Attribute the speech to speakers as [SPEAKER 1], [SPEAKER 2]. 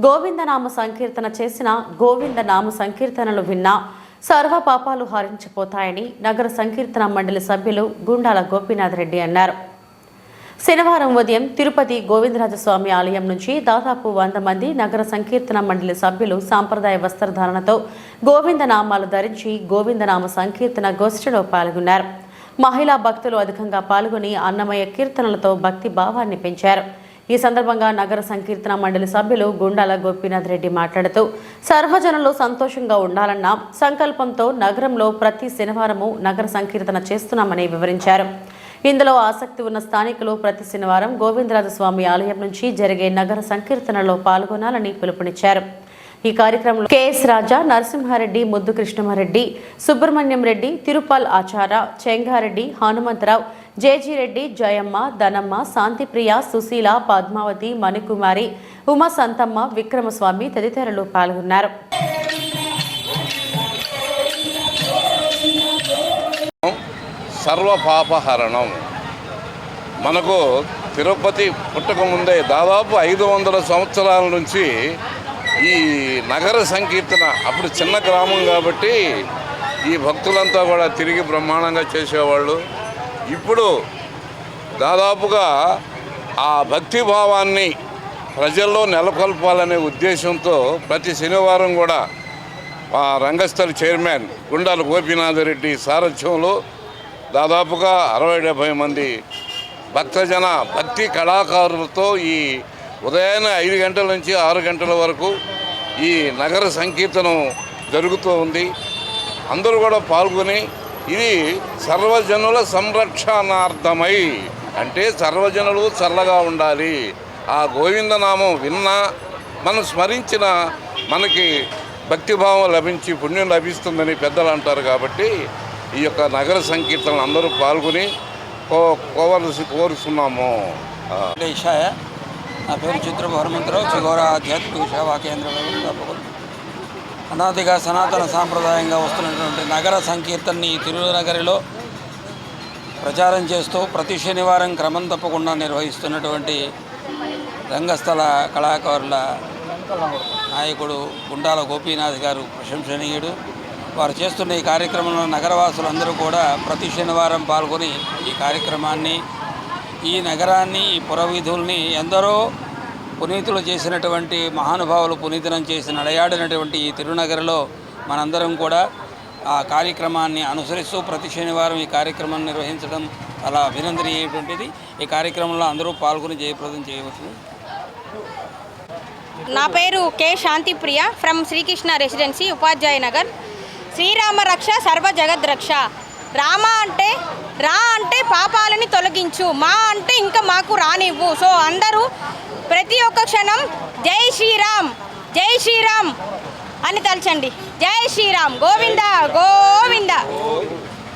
[SPEAKER 1] గోవిందనామ సంకీర్తన చేసిన గోవిందనామ సంకీర్తనలు విన్నా సర్వ పాపాలు హరించిపోతాయని నగర సంకీర్తన మండలి సభ్యులు గుండాల గోపీనాథ్ రెడ్డి అన్నారు. శనివారం ఉదయం తిరుపతి గోవిందరాజస్వామి ఆలయం నుంచి దాదాపు 100 మంది నగర సంకీర్తన మండలి సభ్యులు సాంప్రదాయ వస్త్రధారణతో గోవిందనామాలు ధరించి గోవిందనామ సంకీర్తన గోష్ఠిలో పాల్గొన్నారు. మహిళా భక్తులు అధికంగా పాల్గొని అన్నమయ్య కీర్తనలతో భక్తి భావాన్ని పెంచారు. ఈ సందర్భంగా నగర సంకీర్తన మండలి సభ్యులు గుండాల గోపీనాథ్ రెడ్డి మాట్లాడుతూ సర్వజనులు సంతోషంగా ఉండాలన్న సంకల్పంతో నగరంలో ప్రతి శనివారము నగర సంకీర్తన చేస్తున్నామని వివరించారు. ఇందులో ఆసక్తి ఉన్న స్థానికులు ప్రతి శనివారం గోవిందరాజస్వామి ఆలయం నుంచి జరిగే నగర సంకీర్తనలో పాల్గొనాలని పిలుపునిచ్చారు. ఈ కార్యక్రమంలో కెఎస్ రాజా, నరసింహారెడ్డి, ముద్దు కృష్ణమారెడ్డి, సుబ్రహ్మణ్యం రెడ్డి, తిరుపాల్ ఆచార, చెంగారెడ్డి, హనుమంతరావు, జేజీ రెడ్డి, జయమ్మ, ధనమ్మ, శాంతిప్రియ, సుశీల, పద్మావతి, మణికుమారి, ఉమా సంతమ్మ, విక్రమస్వామి తదితరులు పాల్గొన్నారు.
[SPEAKER 2] సర్వపాపహరణం మనకు తిరుపతి పుట్టక ముందే దాదాపు 500 సంవత్సరాల నుంచి ఈ నగర సంకీర్తన అప్పుడు చిన్న గ్రామం కాబట్టి ఈ భక్తులంతా కూడా తిరిగి బ్రహ్మాండంగా చేసేవాళ్ళు. ఇప్పుడు దాదాపుగా ఆ భక్తిభావాన్ని ప్రజల్లో నెలకొల్పాలనే ఉద్దేశంతో ప్రతి శనివారం కూడా ఆ రంగస్థల చైర్మన్ గుండాల గోపీనాథ్ రెడ్డి సారథ్యంలో దాదాపుగా 60-70 మంది భక్తజన భక్తి కళాకారులతో ఈ ఉదయాన్నే 5 గంటల నుంచి 6 గంటల వరకు ఈ నగర సంకీర్తనం జరుగుతూ ఉంది. అందరూ కూడా పాల్గొని ఇది సర్వజనుల సంరక్షణార్థమై, అంటే సర్వజనులు చల్లగా ఉండాలి, ఆ గోవిందనామం విన్నా మనం స్మరించిన మనకి భక్తిభావం లభించి పుణ్యం లభిస్తుందని పెద్దలు అంటారు. కాబట్టి ఈ యొక్క నగర సంకీర్తనలు అందరూ పాల్గొని కోరుతున్నాము.
[SPEAKER 3] నా పేరు చిత్రపు హనుమంతరావు, చిగోర ఆధ్యాత్మిక సేవా కేంద్ర వ్యవస్థాపకులు. అనాదిగా సనాతన సాంప్రదాయంగా వస్తున్నటువంటి నగర సంకీర్తనని తిరునగరిలో ప్రచారం చేస్తూ ప్రతి శనివారం క్రమం తప్పకుండా నిర్వహిస్తున్నటువంటి రంగస్థల కళాకారుల నాయకుడు గుండాల గోపీనాథ్ గారు ప్రశంసనీయుడు. వారు చేస్తున్న ఈ కార్యక్రమంలో నగరవాసులందరూ కూడా ప్రతి శనివారం పాల్గొని ఈ కార్యక్రమాన్ని, ఈ నగరాన్ని, ఈ పురవీధుల్ని ఎందరో పునీతులు చేసినటువంటి మహానుభావులు పునీతనం చేసి నడయాడినటువంటి ఈ తిరునగరిలో మనందరం కూడా ఆ కార్యక్రమాన్ని అనుసరిస్తూ ప్రతి శనివారం ఈ కార్యక్రమాన్ని నిర్వహించడం చాలా అభినందనీయటువంటిది. ఈ కార్యక్రమంలో అందరూ పాల్గొని జయప్రదం చేయవచ్చు.
[SPEAKER 4] నా పేరు K Shantipriya from Srikrishna residency, Upadhyaya Nagar. Srirama రక్ష సర్వ జగద్రక్ష. రామ అంటే రా అంటే పాపాలని తొలగించు, మా అంటే ఇంకా మాకు రానివ్వు. సో అందరూ ప్రతి ఒక్క క్షణం జై శ్రీరామ్, జై శ్రీరామ్ అని తలచండి. జై శ్రీరామ్, గోవింద గోవింద.